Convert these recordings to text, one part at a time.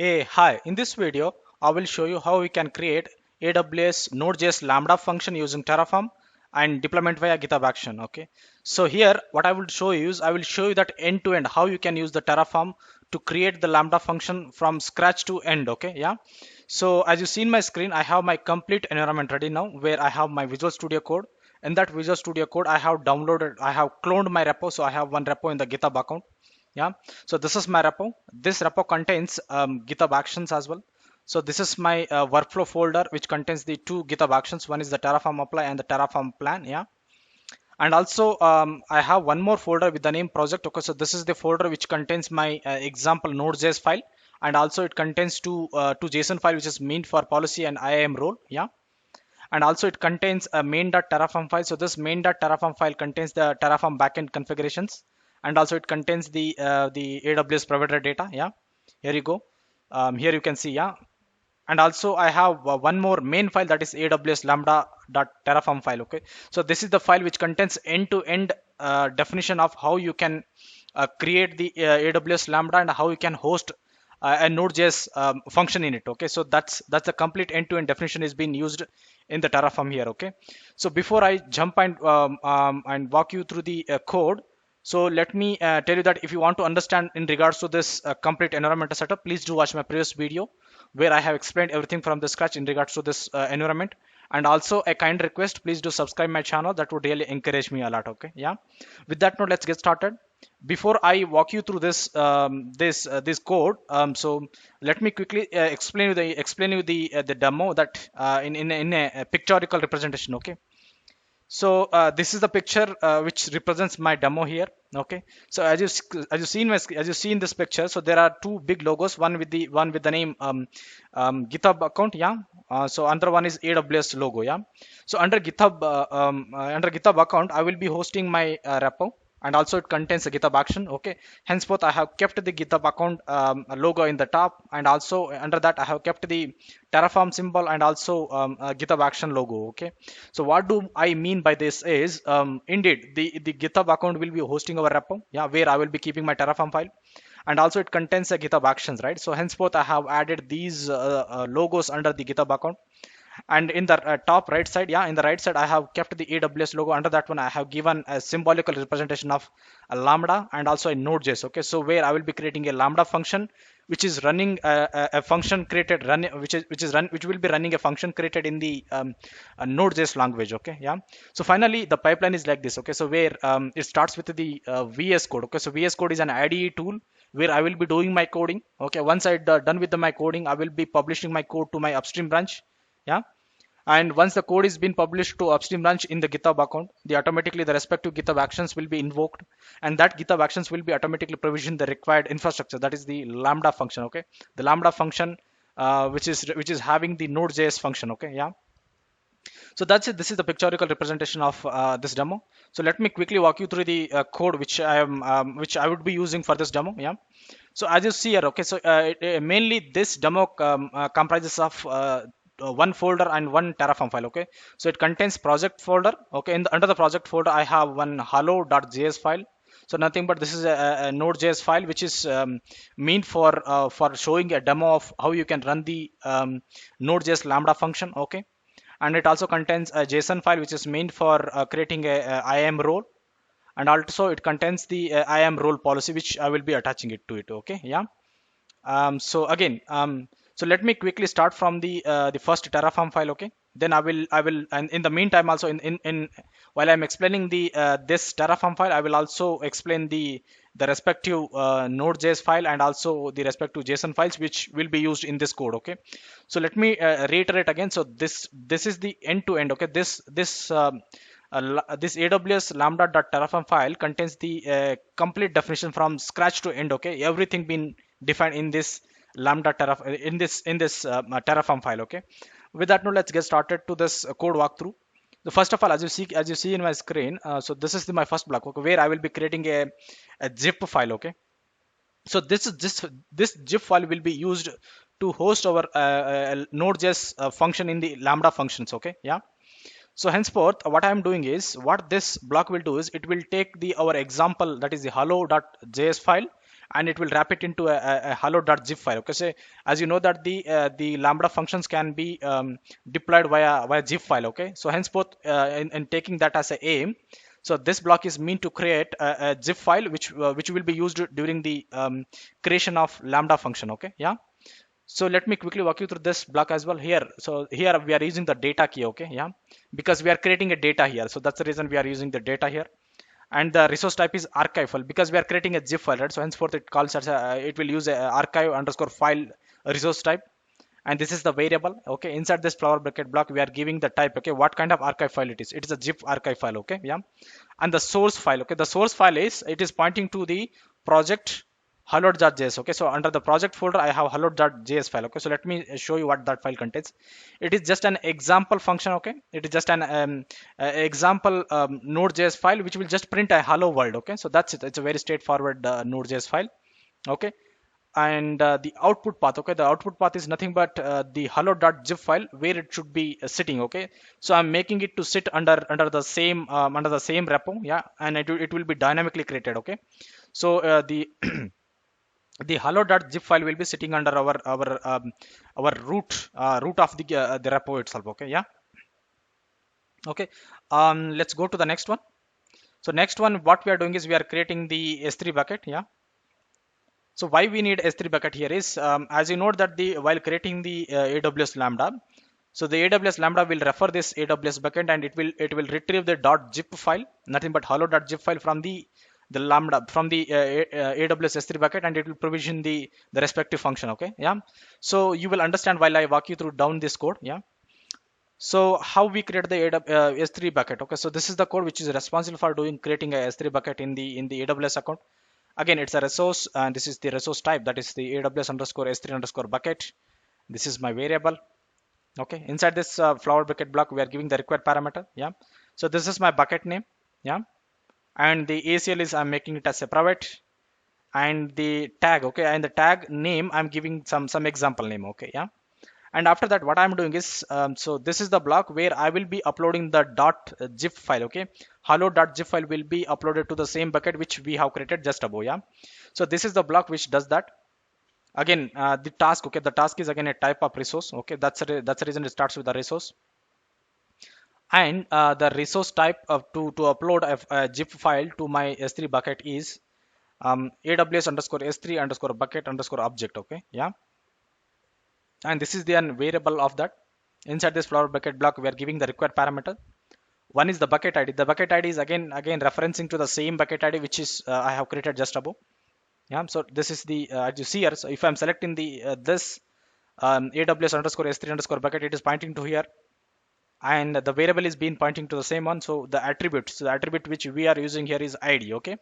Hey, hi. In this video, I will show you how we can create AWS Node.js Lambda function using Terraform and deployment via GitHub action. Okay. So here, what I will show you is I will show you that end to end how you can use the Terraform to create the Lambda function from scratch to end. Okay. Yeah. So as you see in my screen, I have my complete environment ready now where I have my Visual Studio Code. In that Visual Studio Code, I have cloned my repo. So I have one repo in the GitHub account. Yeah, so this is my repo. This repo contains GitHub actions as well. So this is my workflow folder which contains the two GitHub actions. One is the Terraform apply and the Terraform plan. Yeah, and also I have one more folder with the name project. Okay, so this is the folder which contains my example node.js file, and also it contains two JSON file which is meant for policy and IAM role. Yeah, and also it contains a main.terraform file. So this main.terraform file contains the Terraform backend configurations, and also it contains the AWS provider data. Yeah, here you go. Here you can see. Yeah, and also I have one more main file, that is AWS lambda.terraform file. Okay, so this is the file which contains end-to-end definition of how you can create the AWS lambda and how you can host a node.js function in it. Okay, so that's the complete end-to-end definition is being used in the Terraform here. Okay, so before I jump and walk you through the code, so let me tell you that if you want to understand in regards to this complete environmental setup, please do watch my previous video where I have explained everything from the scratch in regards to this environment. And also a kind request, please do subscribe my channel. That would really encourage me a lot. Okay, yeah. With that note, let's get started. Before I walk you through this code, so let me quickly explain you the demo that in a pictorial representation. Okay, so this is the picture which represents my demo here. Okay, so as you see in this picture, so there are two big logos, one with the name GitHub account. Yeah, so another one is AWS logo. Yeah, so under GitHub account, I will be hosting my repo, and also it contains a GitHub action. Okay, henceforth I have kept the GitHub account logo in the top, and also under that I have kept the Terraform symbol and also GitHub action logo. Okay, so what do I mean by this is indeed the GitHub account will be hosting our repo, yeah, where I will be keeping my Terraform file, and also it contains a GitHub actions, right? So henceforth I have added these logos under the GitHub account, and in the top right side, yeah, in the right side I have kept the AWS logo. Under that one I have given a symbolical representation of a lambda and also a node.js. Okay, so where I will be creating a lambda function which is running a function created run which will be running a function created in the node.js language. Okay, yeah. So finally the pipeline is like this. Okay, so where it starts with the VS code. Okay, so VS code is an IDE tool where I will be doing my coding. Okay, once I done with my coding, I will be publishing my code to my upstream branch. Yeah, and once the code is been published to upstream branch in the GitHub account, the automatically the respective GitHub actions will be invoked, and that GitHub actions will be automatically provision the required infrastructure, that is the lambda function. Okay, the lambda function which is having the node.js function. Okay, yeah. So that's it. This is the pictorial representation of this demo. So let me quickly walk you through the code which I would be using for this demo. Yeah, so as you see here, okay, so mainly this demo comprises of one folder and one Terraform file. Okay, so it contains project folder. Okay, under the project folder I have one hello.js file. So nothing but this is a node.js file which is meant for showing a demo of how you can run the node.js lambda function. Okay, and it also contains a JSON file which is meant for creating a IAM role, and also it contains the IAM role policy which I will be attaching it to it. Okay, yeah. So let me quickly start from the first Terraform file. Okay, then I will and in the meantime also in while I'm explaining the this Terraform file, I will also explain the respective node.js file and also the respective JSON files which will be used in this code. Okay, so let me reiterate again. So this is the end to end. Okay, this AWS lambda.terraform file contains the complete definition from scratch to end. Okay, everything been defined in this lambda terraform in this Terraform file. Okay, with that note, let's get started to this code walkthrough. So first of all, as you see in my screen, so this is my first block. Okay, where I will be creating a zip file. Okay, so this zip file will be used to host our node.js function in the lambda functions. Okay, yeah. So henceforth, what I am doing is, what this block will do is, it will take our example, that is the hello.js file, and it will wrap it into a hello.zip file. Okay, so as you know that the Lambda functions can be deployed via zip file. Okay, so henceforth in taking that as a aim, so this block is meant to create a zip file which will be used during the creation of Lambda function. Okay, yeah. So let me quickly walk you through this block as well here. So here we are using the data key. Okay, yeah, because we are creating a data here, so that's the reason we are using the data here. And the resource type is archival because we are creating a zip file, right? So henceforth it calls as it will use a archive underscore file resource type, and this is the variable. Okay, inside this flower bracket block we are giving the type. Okay, what kind of archive file it is? It is a zip archive file. Okay, yeah. And the source file, okay, the source file is, it is pointing to the project hello.js. Okay, so under the project folder I have hello.js file. Okay, so let me show you what that file contains. It is just an example function. Okay, it is just an example node.js file which will just print a hello world. Okay, so that's it. It's a very straightforward node.js file. Okay, and the output path, okay, the output path is nothing but the hello.zip file where it should be sitting. Okay, so I'm making it to sit under the same repo, yeah, and it will be dynamically created. Okay, so the the hello.zip file will be sitting under our root of the repo itself. Okay, yeah. Okay, let's go to the next one. So next one, what we are doing is we are creating the S3 bucket. Yeah. So why we need S3 bucket here is, as you know that while creating the AWS Lambda, so the AWS Lambda will refer this AWS bucket and it will retrieve the .zip file, nothing but hello.zip file from the Lambda from the AWS S3 bucket, and it will provision the respective function. Okay, yeah. So you will understand while I walk you through down this code. Yeah. So how we create the S3 bucket? Okay, so this is the code which is responsible for creating a S3 bucket in the AWS account. Again, it's a resource, and this is the resource type, that is the AWS underscore S3 underscore bucket. This is my variable. Okay, inside this flower bucket block we are giving the required parameter. Yeah, so this is my bucket name. Yeah, and the ACL is, I'm making it as a private, and the tag, okay, and the tag name I'm giving some example name. Okay, yeah. And after that what I'm doing is, so this is the block where I will be uploading the .zip file. Okay, hello.zip file will be uploaded to the same bucket which we have created just above. Yeah, so this is the block which does that. Again, the task, okay, the task is again a type of resource. Okay, that's the reason it starts with the resource. And the resource type of to upload a zip file to my S3 bucket is AWS underscore S3 underscore bucket underscore object. Okay, yeah. And this is the variable of that. Inside this flower bucket block we are giving the required parameter. One is the bucket id. The bucket id is again referencing to the same bucket id which is I have created just above. Yeah, so this is the as you see here. So if I'm selecting the this AWS underscore S3 underscore bucket, it is pointing to here, and the variable is being pointing to the same one. So the attribute which we are using here is id. Okay,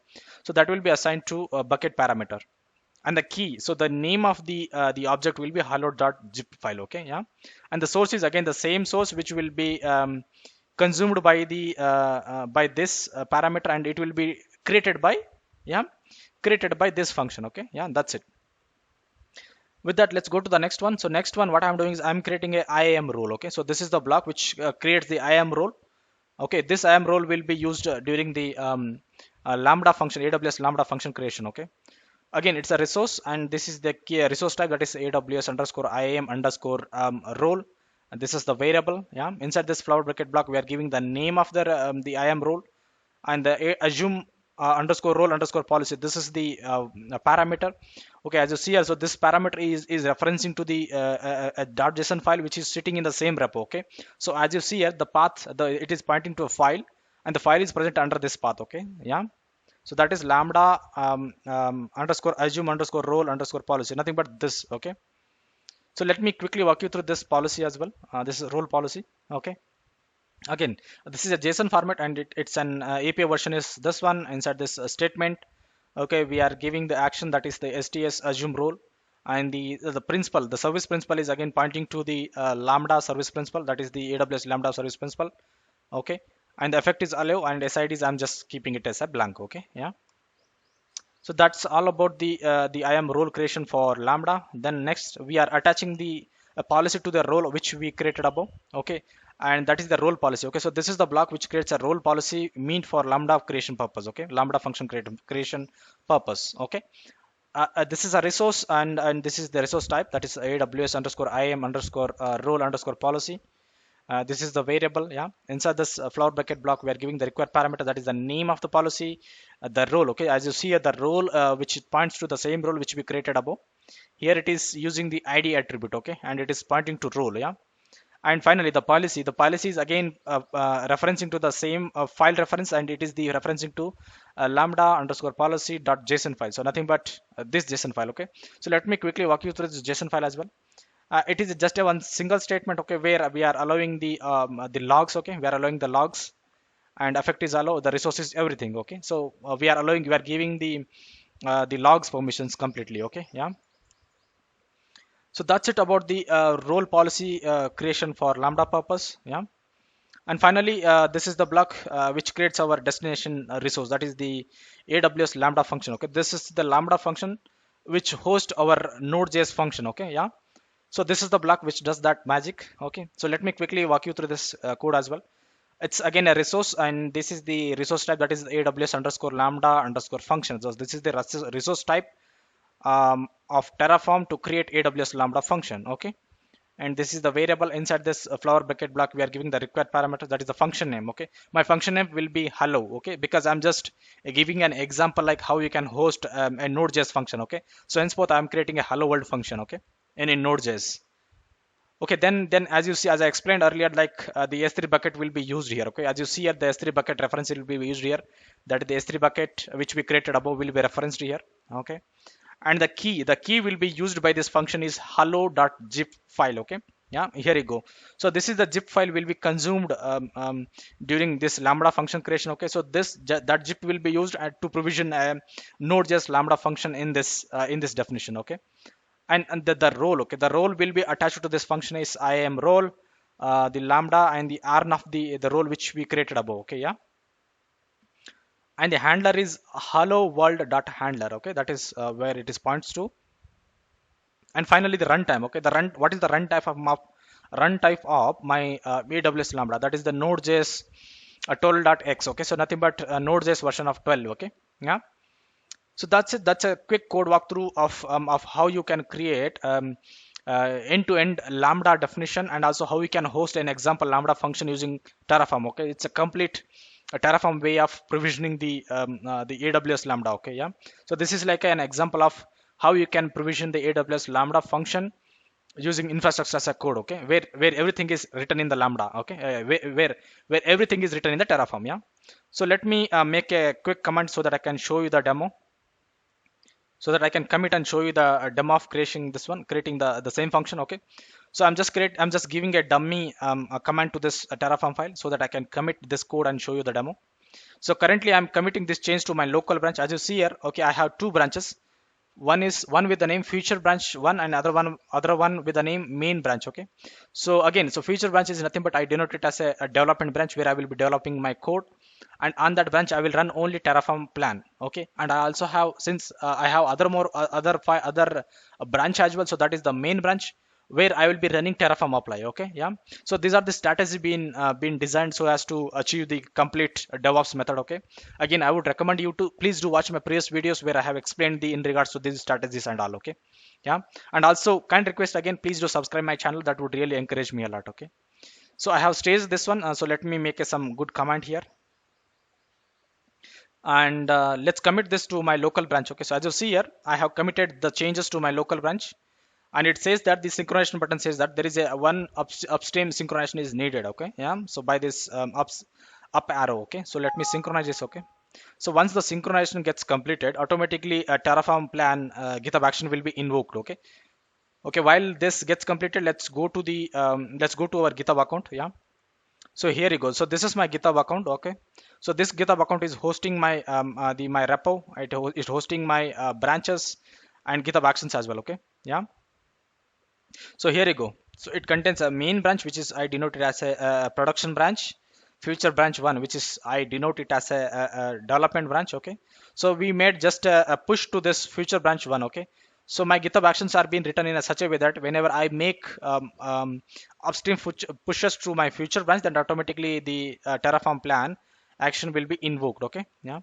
so that will be assigned to a bucket parameter. And the key, so the name of the object will be hello.zip file. Okay, yeah. And the source is again the same source which will be consumed by the by this parameter, and it will be created by, yeah, created by this function. Okay, yeah, that's it. With that, let's go to the next one. So next one, what I'm doing is I'm creating a IAM role. Okay, so this is the block which creates the IAM role. Okay, this IAM role will be used during the Lambda function, AWS Lambda function creation. Okay, again it's a resource, and this is the key resource type, that is AWS underscore IAM underscore role, and this is the variable. Yeah, inside this flower bracket block we are giving the name of the IAM role, and the assume underscore role underscore policy, this is the parameter. Okay, as you see also this parameter is referencing to the .json file which is sitting in the same repo. Okay, so as you see here, the path, it is pointing to a file, and the file is present under this path. Okay, yeah. So that is lambda underscore assume underscore role underscore policy, nothing but this. Okay, so let me quickly walk you through this policy as well. This is role policy. Okay, again this is a JSON format, and it's an API version is this one. Inside this statement, okay, we are giving the action, that is the STS assume role, and the principal, the service principal is again pointing to the lambda service principal, that is the AWS lambda service principal. Okay, and the effect is allow, and SID is I'm just keeping it as a blank. Okay, yeah. So that's all about the IAM role creation for Lambda. Then next we are attaching the policy to the role which we created above. Okay, and that is the role policy. Okay, so this is the block which creates a role policy meant for Lambda creation purpose. Okay, Lambda function creation purpose. Okay, this is a resource, and this is the resource type, that is AWS underscore IAM underscore role underscore policy. This is the variable. Yeah, inside this flower bucket block we are giving the required parameter, that is the name of the policy, the role. Okay, as you see here, the role which points to the same role which we created above. Here it is using the ID attribute. Okay, and it is pointing to role. Yeah, and finally the policy. The policy is again referencing to the same file reference, and it is the referencing to lambda underscore policy dot JSON file. So nothing but this JSON file. Okay, so let me quickly walk you through this JSON file as well. It is just a one single statement, okay, where we are allowing the logs. Okay, we are allowing the logs, and effect is allow the resources, everything. Okay, so we are giving the logs permissions completely. Okay, yeah. So that's it about the role policy creation for Lambda purpose. Yeah. And finally, this is the block which creates our destination resource, that is the AWS Lambda function. Okay, this is the Lambda function which hosts our nodejs function. Okay, yeah. So this is the block which does that magic. Okay, so let me quickly walk you through this code as well. It's again a resource, and this is the resource type, that is AWS underscore lambda underscore function. So this is the resource type of Terraform to create AWS lambda function. Okay, and this is the variable inside this flower bucket block. We are giving the required parameter, that is the function name. Okay, my function name will be hello. Okay, because I'm just giving an example like how you can host a nodejs function. Okay, so henceforth I'm creating a hello world function. Okay, in nodejs. Okay, then as you see, as I explained earlier, like the S3 bucket will be used here. Okay, as you see here, the S3 bucket reference will be used here. That the S3 bucket which we created above will be referenced here. Okay, and the key will be used by this function is hello.zip file. Okay, yeah, here you go. So this is the zip file will be consumed during this lambda function creation. Okay, so that zip will be used to provision a node.js lambda function in this definition. Okay, and the role. Okay, the role will be attached to this function is IAM role, the lambda, and the arn of the role which we created above. Okay, yeah, and the handler is hello world dot handler. Okay, that is where it is points to. And finally the runtime. Okay, what is the run type of my AWS lambda, that is the node.js 12.x. Okay, so nothing but node.js version of 12. Okay, yeah. So that's it. That's a quick code walkthrough of how you can create end-to-end lambda definition, and also how you can host an example lambda function using Terraform. Okay, it's a complete Terraform way of provisioning the AWS lambda. Okay, yeah. So this is like an example of how you can provision the AWS lambda function using infrastructure as a code. Okay, where everything is written in the lambda. Okay, where everything is written in the Terraform. Yeah. So let me make a quick comment so that I can show you the demo, so that I can commit and show you the demo of creating the same function. Okay, so I'm just giving a dummy a command to this Terraform file so that I can commit this code and show you the demo. So currently I'm committing this change to my local branch. As you see here, okay, I have two branches. One with the name future branch one, and other one with the name main branch. Okay, so again, so future branch is nothing but I denote it as a development branch where I will be developing my code, and on that branch I will run only Terraform plan. Okay, and I also have, since I have other branch as well, so that is the main branch where I will be running Terraform apply. Okay, yeah. So these are the strategies being designed so as to achieve the complete DevOps method. Okay, again, I would recommend you to please do watch my previous videos where I have explained in regards to these strategies and all. Okay, yeah. And also kind request again, please do subscribe my channel, that would really encourage me a lot. Okay, so I have staged this one, so let me make some good comment here, and let's commit this to my local branch. Okay, so as you see here, I have committed the changes to my local branch, and it says that the synchronization button says that there is a one upstream synchronization is needed. Okay, yeah. So by this up arrow. Okay, so let me synchronize this. Okay, so once the synchronization gets completed, automatically a Terraform plan GitHub action will be invoked. Okay, okay. While this gets completed, let's go to our GitHub account. Yeah. So here you go. So this is my GitHub account. Okay, so this GitHub account is hosting my my repo. It's hosting my branches and GitHub actions as well. Okay, yeah. So here you go. So it contains a main branch, which is I denote it as a production branch, future branch one, which is I denote it as a development branch. Okay, so we made just a push to this future branch one. Okay, so my GitHub actions are being written in such a way that whenever I make upstream pushes to my future branch, then automatically the Terraform plan action will be invoked. Okay, yeah.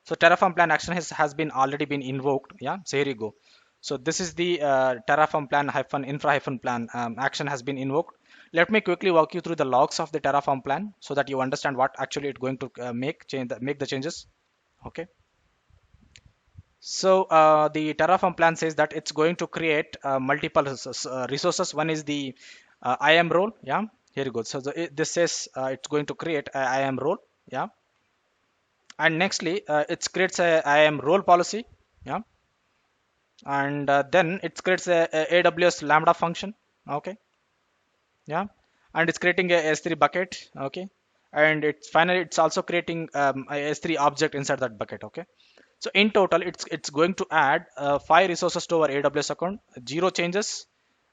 So Terraform plan action has been already been invoked. Yeah, so here you go. So this is the Terraform plan hyphen infra hyphen plan action has been invoked. Let me quickly walk you through the logs of the Terraform plan so that you understand what actually it's going to make the changes. Okay. So the Terraform plan says that it's going to create multiple resources. One is the IAM role. Yeah, here you go. So this says it's going to create a IAM role. Yeah, and nextly it creates a IAM role policy. Yeah, and then it creates a AWS Lambda function. Okay, yeah, and it's creating a S3 bucket. Okay, and it's also creating a S3 object inside that bucket. Okay. So in total, it's going to add 5 resources to our AWS account, 0 changes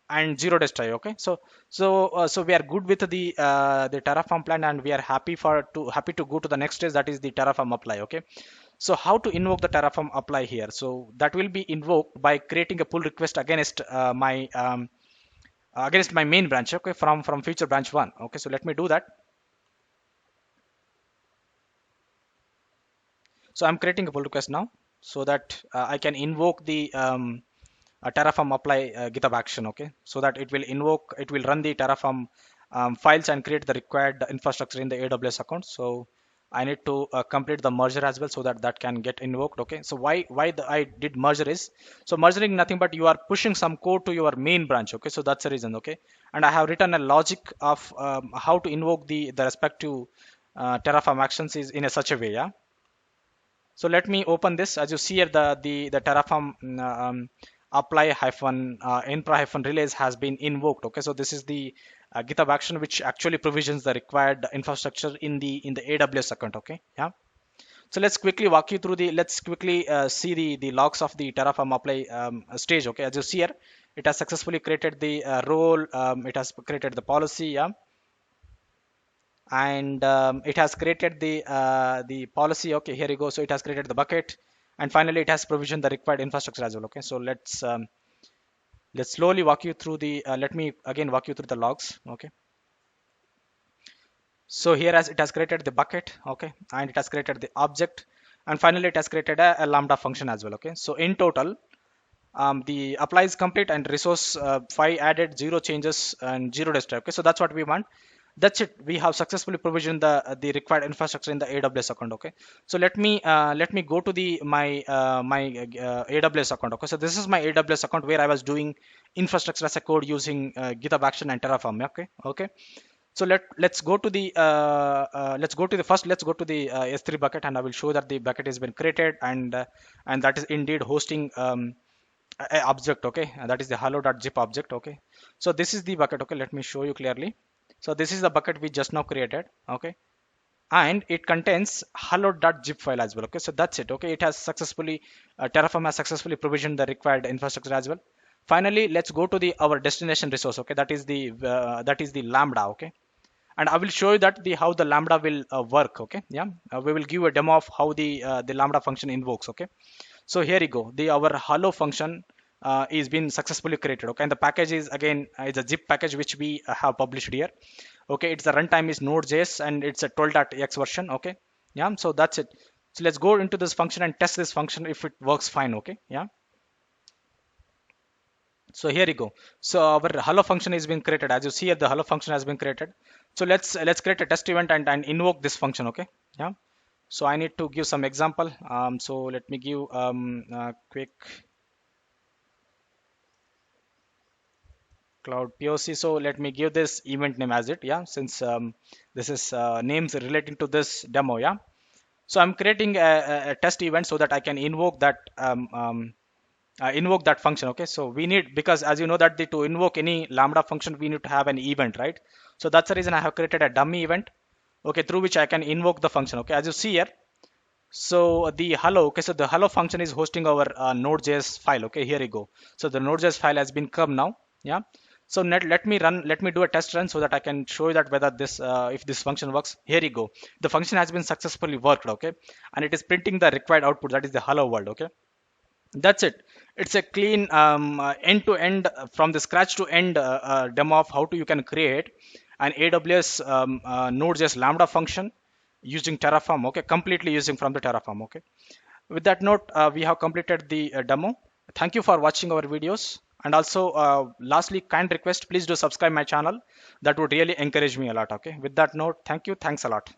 and 0 destroy. Okay, so we are good with the Terraform plan, and we are happy to go to the next stage, that is the Terraform apply. Okay, so how to invoke the Terraform apply here? So that will be invoked by creating a pull request against my main branch. Okay, from feature branch one. Okay, so let me do that. So I'm creating a pull request now so that I can invoke the Terraform apply GitHub action. Okay, so that it will run the Terraform files and create the required infrastructure in the AWS account. So I need to complete the merger as well so that that can get invoked. Okay, so I did merger is, so merging nothing but you are pushing some code to your main branch. Okay, so that's the reason. Okay, and I have written a logic of how to invoke the respective Terraform actions is in a such a way. Yeah, so let me open this. As you see here, the Terraform apply hyphen infra hyphen relays has been invoked. Okay, so this is the GitHub action which actually provisions the required infrastructure in the AWS account. Okay, yeah. So let's quickly see the logs of the Terraform apply stage. Okay, as you see here, it has successfully created the role. It has created the policy. Yeah, and it has created the policy. Okay, here you go. So it has created the bucket, and finally it has provisioned the required infrastructure as well. Okay, so let's slowly walk you through the let me again walk you through the logs. Okay, so here as it has created the bucket. Okay, and it has created the object, and finally it has created a Lambda function as well. Okay, so in total the apply is complete and resource 5 added, 0 changes and 0 destroy. Okay, so that's what we want. That's it. We have successfully provisioned the required infrastructure in the AWS account. Okay, so let me go to the my AWS account. Okay, so this is my AWS account where I was doing infrastructure as a code using GitHub action and Terraform. Okay, so let's go to the S3 bucket, and I will show that the bucket has been created, and that is indeed hosting a object. Okay, and that is the hello.zip object. Okay, so this is the bucket. Okay, let me show you clearly. So this is the bucket we just now created. Okay, and it contains hello.zip file as well. Okay, so that's it. Okay, it has successfully Terraform has successfully provisioned the required infrastructure as well. Finally, let's go to the our destination resource. Okay, that is the Lambda. Okay, and I will show you that the how the Lambda will work. Okay, yeah, we will give a demo of how the Lambda function invokes. Okay, so here you go. The our hello function is been successfully created. Okay, and the package is again is a zip package which we have published here. Okay, it's the runtime is nodejs and it's a 12.x version. Okay, yeah, so that's it. So let's go into this function and test this function if it works fine. Okay, yeah. So here you go. So our hello function has been created. As you see here, the hello function has been created. So let's create a test event and invoke this function. Okay, yeah. So I need to give some example. So let me give a quick cloud POC. So let me give this event name as it. Yeah, since this is names relating to this demo. Yeah. So I'm creating a test event so that I can invoke that function. Okay, so we need, because as you know that to invoke any Lambda function we need to have an event, right? So that's the reason I have created a dummy event, okay, through which I can invoke the function. Okay, as you see here, so the hello, okay, so the hello function is hosting our nodejs file. Okay, here you go. So the nodejs file has been come now. Yeah, so let me do a test run so that I can show you that whether this if this function works. Here you go, the function has been successfully worked. Okay, and it is printing the required output, that is the hello world. Okay, that's it. It's a clean end to end, from the scratch to end demo of how to you can create an AWS Node.js Lambda function using Terraform. Okay, completely using from the Terraform. Okay, With that note, we have completed the demo. Thank you for watching our videos. And also, lastly, kind request, please do subscribe my channel. That would really encourage me a lot. Okay. With that note, thank you. Thanks a lot.